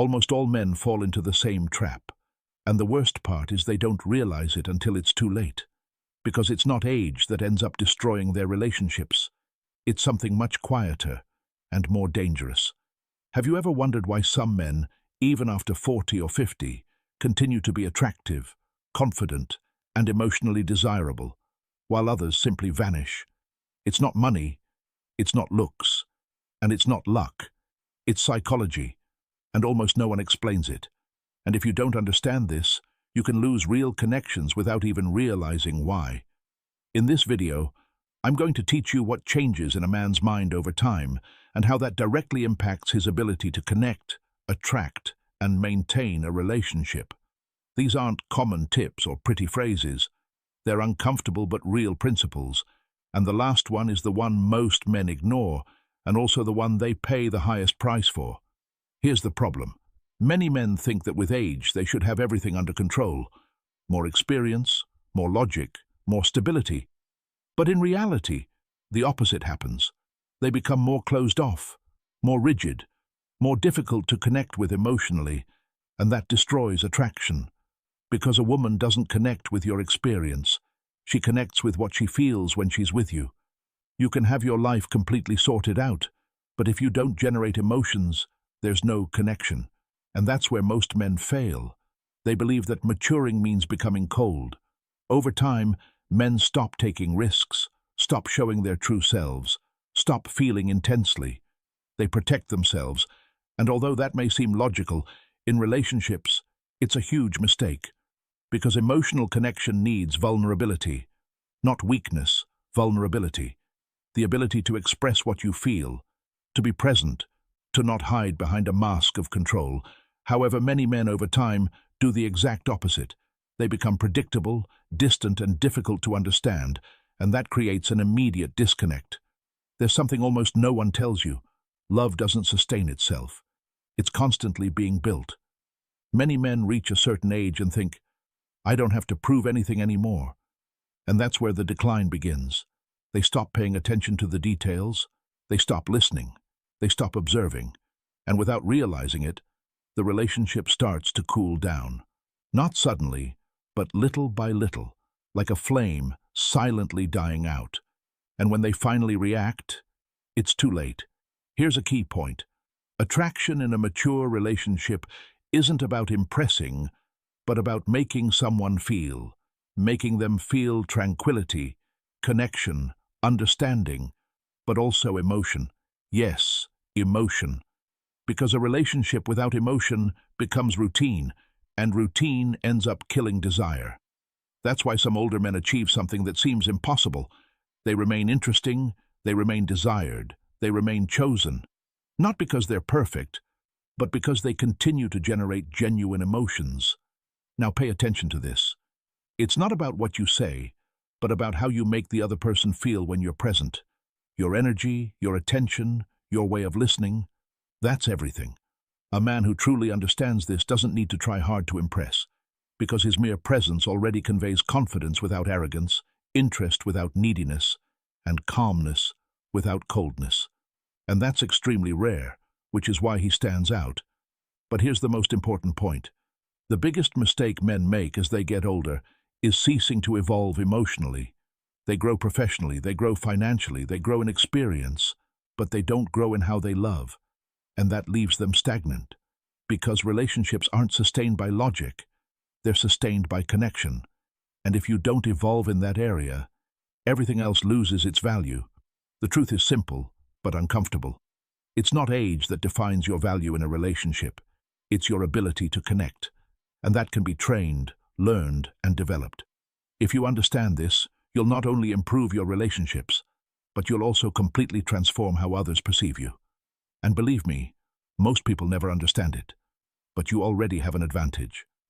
Almost all men fall into the same trap. And the worst part is they don't realize it until it's too late. Because it's not age that ends up destroying their relationships. It's something much quieter and more dangerous. Have you ever wondered why some men, even after 40 or 50, continue to be attractive, confident, and emotionally desirable, while others simply vanish? It's not money, it's not looks, and it's not luck. It's psychology, and almost no one explains it. And if you don't understand this, you can lose real connections without even realizing why. In this video, I'm going to teach you what changes in a man's mind over time and how that directly impacts his ability to connect, attract, and maintain a relationship. These aren't common tips or pretty phrases. They're uncomfortable but real principles, and the last one is the one most men ignore, and also the one they pay the highest price for. Here's the problem. Many men think that with age they should have everything under control. More experience, more logic, more stability. But in reality, the opposite happens. They become more closed off, more rigid, more difficult to connect with emotionally, and that destroys attraction. Because a woman doesn't connect with your experience. She connects with what she feels when she's with you. You can have your life completely sorted out, but if you don't generate emotions, there's no connection. And that's where most men fail. They believe that maturing means becoming cold. Over time, men stop taking risks, stop showing their true selves, stop feeling intensely. They protect themselves, and although that may seem logical, in relationships, it's a huge mistake. Because emotional connection needs vulnerability. Not weakness, vulnerability. The ability to express what you feel, to be present, to not hide behind a mask of control. However, many men over time do the exact opposite. They become predictable, distant, and difficult to understand, and that creates an immediate disconnect. There's something almost no one tells you. Love doesn't sustain itself. It's constantly being built. Many men reach a certain age and think, I don't have to prove anything anymore. And that's where the decline begins. They stop paying attention to the details. They stop listening. They stop observing. And without realizing it, the relationship starts to cool down. Not suddenly, but little by little, like a flame silently dying out. And when they finally react, it's too late. Here's a key point. Attraction in a mature relationship isn't about impressing, but about making someone feel, making them feel tranquility, connection, understanding, but also emotion. Yes, emotion. Because a relationship without emotion becomes routine, and routine ends up killing desire. That's why some older men achieve something that seems impossible. They remain interesting, they remain desired, they remain chosen. Not because they're perfect, but because they continue to generate genuine emotions. Now pay attention to this. It's not about what you say, but about how you make the other person feel when you're present. Your energy, your attention, your way of listening, that's everything. A man who truly understands this doesn't need to try hard to impress, because his mere presence already conveys confidence without arrogance, interest without neediness, and calmness without coldness. And that's extremely rare, which is why he stands out. But here's the most important point. The biggest mistake men make as they get older is ceasing to evolve emotionally. They grow professionally, they grow financially, they grow in experience, but they don't grow in how they love. And that leaves them stagnant. Because relationships aren't sustained by logic, they're sustained by connection. And if you don't evolve in that area, everything else loses its value. The truth is simple, but uncomfortable. It's not age that defines your value in a relationship. It's your ability to connect. And that can be trained, learned, and developed. If you understand this, you'll not only improve your relationships, but you'll also completely transform how others perceive you. And believe me, most people never understand it. But you already have an advantage.